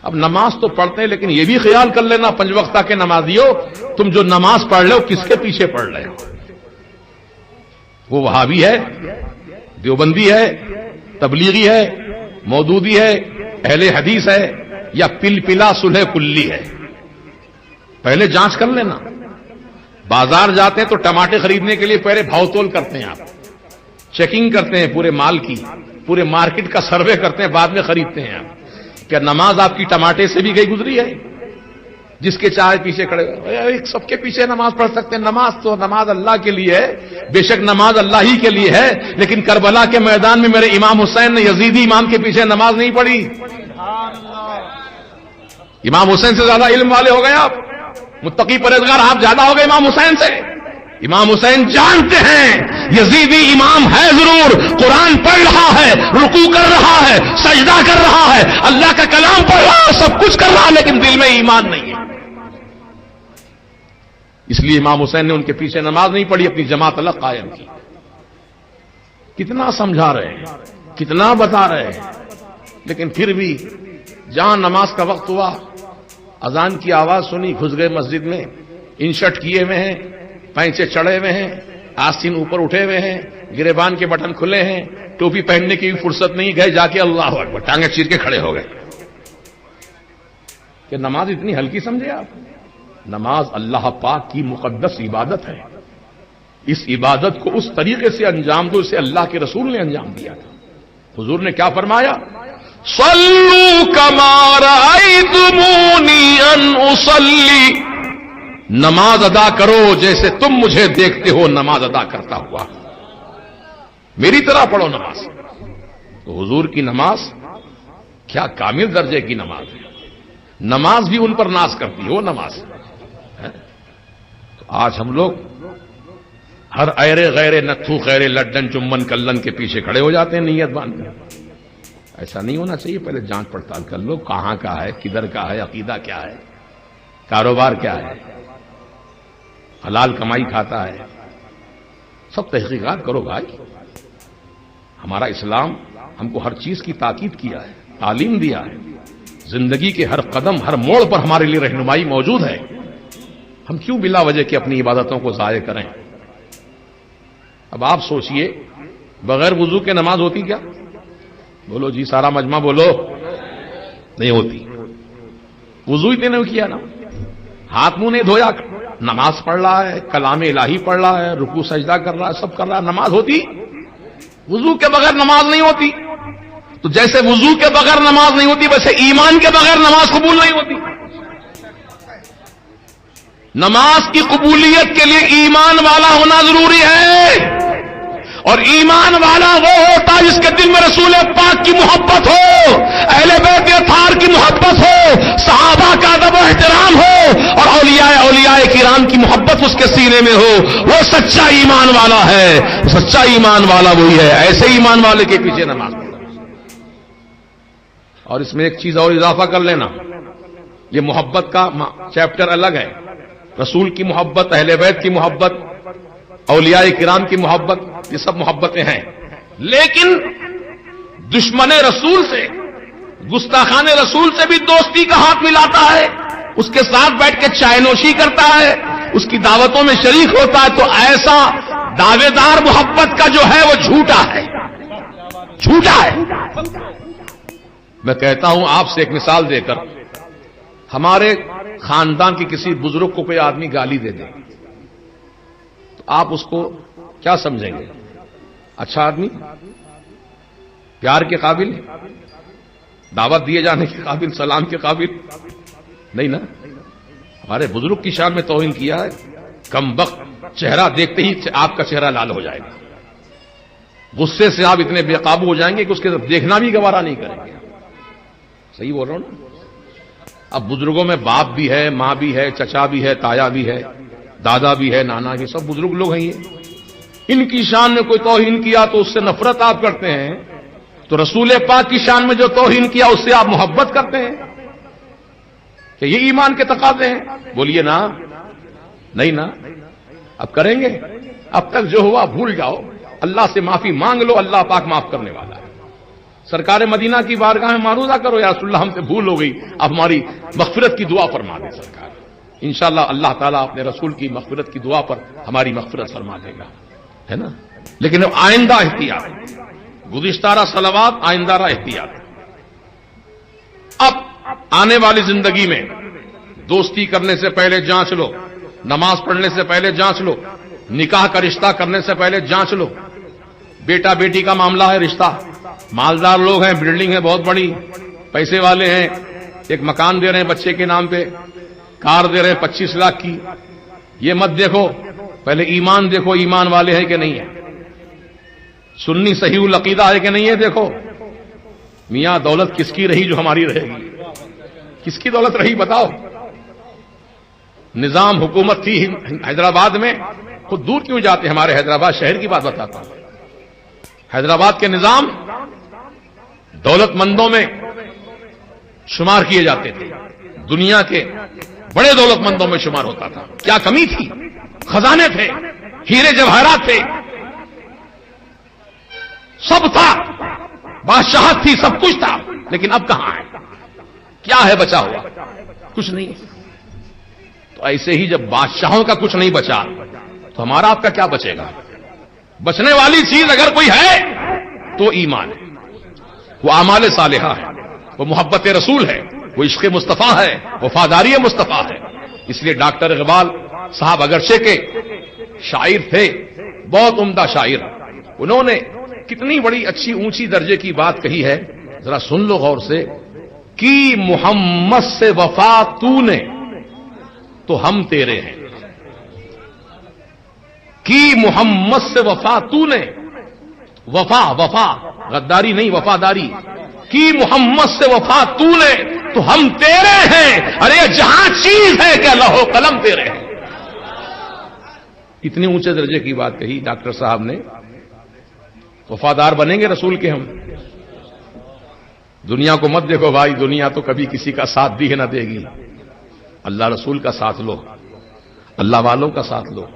اب نماز تو پڑھتے ہیں لیکن یہ بھی خیال کر لینا پنج وقتہ کے نمازیوں، تم جو نماز پڑھ رہے ہو کس کے پیچھے پڑھ رہے ہو؟ وہ وہابی ہے، دیوبندی ہے، تبلیغی ہے، مودودی ہے، اہل حدیث ہے، یا پلا صلح کلی ہے؟ پہلے جانچ کر لینا. بازار جاتے ہیں تو ٹماٹے خریدنے کے لیے پہلے بھاؤ تول کرتے ہیں، آپ چیکنگ کرتے ہیں پورے مال کی، پورے مارکیٹ کا سروے کرتے ہیں، بعد میں خریدتے ہیں. آپ کیا نماز آپ کی ٹماٹے سے بھی گئی گزری ہے؟ جس کے چاہے پیچھے کھڑے سب کے پیچھے نماز پڑھ سکتے ہیں. نماز اللہ کے لیے ہے، بے شک نماز اللہ ہی کے لیے ہے، لیکن کربلا کے میدان میں میرے امام حسین نے یزیدی امام کے پیچھے نماز نہیں پڑھی. امام حسین سے زیادہ علم والے ہو گئے آپ، متقی پرہیزگار آپ زیادہ ہو گئے امام حسین سے. امام حسین جانتے ہیں یزیدی امام ہے ضرور، قرآن پڑھ رہا ہے، رکوع کر رہا ہے، سجدہ کر رہا ہے، اللہ کا کلام پڑھ رہا ہے، سب کچھ کر رہا ہے، لیکن دل میں ایمان نہیں ہے. اس لیے امام حسین نے ان کے پیچھے نماز نہیں پڑھی، اپنی جماعت الگ قائم کی. کتنا سمجھا رہے ہیں، کتنا بتا رہے ہیں، لیکن پھر بھی جہاں نماز کا وقت ہوا، اذان کی آواز سنی، گھس گئے مسجد میں. انشرٹ کیے ہوئے ہیں، پینچے چڑھے ہوئے ہیں، آستین اوپر اٹھے ہوئے ہیں، گریبان کے بٹن کھلے ہیں، ٹوپی پہننے کی بھی فرصت نہیں، گئے جا کے اللہ اکبر ٹانگیں چیر کے کھڑے ہو گئے. کہ نماز اتنی ہلکی سمجھے آپ؟ نماز اللہ پاک کی مقدس عبادت ہے. اس عبادت کو اس طریقے سے انجام دو جسے اللہ کے رسول نے انجام دیا تھا. حضور نے کیا فرمایا؟ صلوا کما رأیتمونی ان اصلی، نماز ادا کرو جیسے تم مجھے دیکھتے ہو نماز ادا کرتا ہوا، میری طرح پڑھو نماز. تو حضور کی نماز کیا کامل درجے کی نماز ہے. نماز بھی ان پر ناز کرتی ہے وہ نماز. تو آج ہم لوگ ہر ایرے غیرے نتھو خیرے لڈن چمن کلن کے پیچھے کھڑے ہو جاتے ہیں نیت باندھ کر. ایسا نہیں ہونا چاہیے. پہلے جانچ پڑتال کر لو کہاں کا ہے، کدھر کا ہے، عقیدہ کیا ہے، کاروبار کیا ہے، حلال کمائی کھاتا ہے، سب تحقیقات کرو بھائی. ہمارا اسلام ہم کو ہر چیز کی تاکید کیا ہے، تعلیم دیا ہے، زندگی کے ہر قدم ہر موڑ پر ہمارے لیے رہنمائی موجود ہے. ہم کیوں بلا وجہ کے اپنی عبادتوں کو ضائع کریں؟ اب آپ سوچئے بغیر وضو کے نماز ہوتی کیا؟ بولو جی، سارا مجمع بولو. نہیں ہوتی. وضو ہی نے کیا نا، ہاتھ منہ نہیں دھویا، نماز پڑھ رہا ہے، کلام الہی پڑھ رہا ہے، رکوع سجدہ کر رہا ہے، سب کر رہا ہے، نماز ہوتی؟ وضو کے بغیر نماز نہیں ہوتی. تو جیسے وضو کے بغیر نماز نہیں ہوتی، ویسے ایمان کے بغیر نماز قبول نہیں ہوتی. نماز کی قبولیت کے لیے ایمان والا ہونا ضروری ہے، اور ایمان والا وہ ہوتا ہے جس کے دل میں رسول پاک کی محبت ہو، اہل بیت اطہار کی محبت ہو، صحابہ کا ادب و احترام ہو، اور اولیاء کرام کی محبت اس کے سینے میں ہو. وہ سچا ایمان والا ہے. سچا ایمان والا وہی ہے. ایسے ایمان والے کے پیچھے نماز پڑھو. اور اس میں ایک چیز اور اضافہ کر لینا، یہ محبت کا چیپٹر الگ ہے. رسول کی محبت، اہل بیت کی محبت، اولیاء کرام کی محبت، یہ سب محبتیں ہیں. لیکن دشمن رسول سے، گستاخان رسول سے بھی دوستی کا ہاتھ ملاتا ہے، اس کے ساتھ بیٹھ کے چائے نوشی کرتا ہے، اس کی دعوتوں میں شریک ہوتا ہے. تو ایسا دعوے دار محبت کا جو ہے وہ جھوٹا ہے، جھوٹا ہے. میں کہتا ہوں آپ سے ایک مثال دے کر، ہمارے خاندان کے کسی بزرگ کو کوئی آدمی گالی دے دے تو آپ اس کو کیا سمجھیں گے؟ اچھا آدمی، پیار کے قابل، دعوت دیے جانے کے قابل، سلام کے قابل نہیں نا. ہمارے بزرگ کی شان میں توہین کیا ہے. کم وقت چہرہ دیکھتے ہی آپ کا چہرہ لال ہو جائے گا، غصے سے آپ اتنے بے قابو ہو جائیں گے کہ اس کے دیکھنا بھی گوارا نہیں کریں گے. صحیح بول رہا ہوں نا؟ اب بزرگوں میں باپ بھی ہے، ماں بھی ہے، چچا بھی ہے، تایا بھی ہے، دادا بھی ہے، نانا بھی، سب بزرگ لوگ ہیں. یہ ان کی شان میں کوئی توہین کیا تو اس سے نفرت آپ کرتے ہیں، تو رسول پاک کی شان میں جو توہین کیا اس سے آپ محبت کرتے ہیں. کہ یہ ایمان کے تقاضے ہیں؟ بولیے نا. نہیں نا. اب کریں گے؟ اب تک جو ہوا بھول جاؤ، اللہ سے معافی مانگ لو، اللہ پاک معاف کرنے والا ہے. سرکار مدینہ کی بارگاہ میں معروضہ کرو، یا رسول اللہ ہم سے بھول ہو گئی، اب ہماری مغفرت کی دعا فرما دے سرکار۔ انشاءاللہ اللہ تعالیٰ اپنے رسول کی مغفرت کی دعا پر ہماری مغفرت فرما دے گا، ہے نا۔ لیکن آئندہ احتیاط، گزشتہ صلوات، آئندہ احتیاط۔ اب آنے والی زندگی میں دوستی کرنے سے پہلے جانچ لو، نماز پڑھنے سے پہلے جانچ لو، نکاح کا رشتہ کرنے سے پہلے جانچ لو۔ بیٹا بیٹی کا معاملہ ہے، رشتہ، مالدار لوگ ہیں، بلڈنگ ہے بہت بڑی، پیسے والے ہیں، ایک مکان دے رہے ہیں بچے کے نام پہ، کار دے رہے ہیں 25 لاکھ کی، یہ مت دیکھو، پہلے ایمان دیکھو، ایمان والے ہیں کہ نہیں ہے، سنی صحیح العقیدہ ہے کہ نہیں ہے دیکھو۔ میاں دولت کس کی رہی جو ہماری رہے گی؟ کس کی دولت رہی بتاؤ؟ نظام حکومت تھی حیدرآباد میں، خود دور کیوں جاتے، ہمارے حیدرآباد شہر کی بات بتاتا ہوں۔ حیدرآباد کے نظام دولت مندوں میں شمار کیے جاتے تھے، دنیا کے بڑے دولت مندوں میں شمار ہوتا تھا۔ کیا کمی تھی؟ خزانے تھے، ہیرے جواہرات تھے، سب تھا، بادشاہت تھی، سب کچھ تھا، لیکن اب کہاں ہے؟ کیا ہے بچا ہوا؟ کچھ نہیں۔ تو ایسے ہی جب بادشاہوں کا کچھ نہیں بچا تو ہمارا آپ کا کیا بچے گا؟ بچنے والی چیز اگر کوئی ہے تو ایمان ہے، وہ اعمال صالحہ ہے، وہ محبت رسول ہے، وہ عشق مصطفیٰ ہے، وفاداری مصطفیٰ ہے۔ اس لیے ڈاکٹر اقبال صاحب اگرچہ کے شاعر تھے، بہت عمدہ شاعر، انہوں نے کتنی بڑی اچھی اونچی درجے کی بات کہی ہے، ذرا سن لو غور سے۔ کی محمد سے وفا تو نے تو ہم تیرے ہیں، کی محمد سے وفا تو نے، وفا وفا غداری نہیں، وفاداری، کی محمد سے وفا تو نے تو ہم تیرے ہیں، ارے جہاں چیز ہے کہ لوح و قلم تیرے ہیں۔ اتنی اونچے درجے کی بات کہی ڈاکٹر صاحب نے۔ وفادار بنیں گے رسول کے ہم؟ دنیا کو مت دیکھو بھائی، دنیا تو کبھی کسی کا ساتھ دی ہے نہ دے گی، اللہ رسول کا ساتھ لو، اللہ والوں کا ساتھ لو۔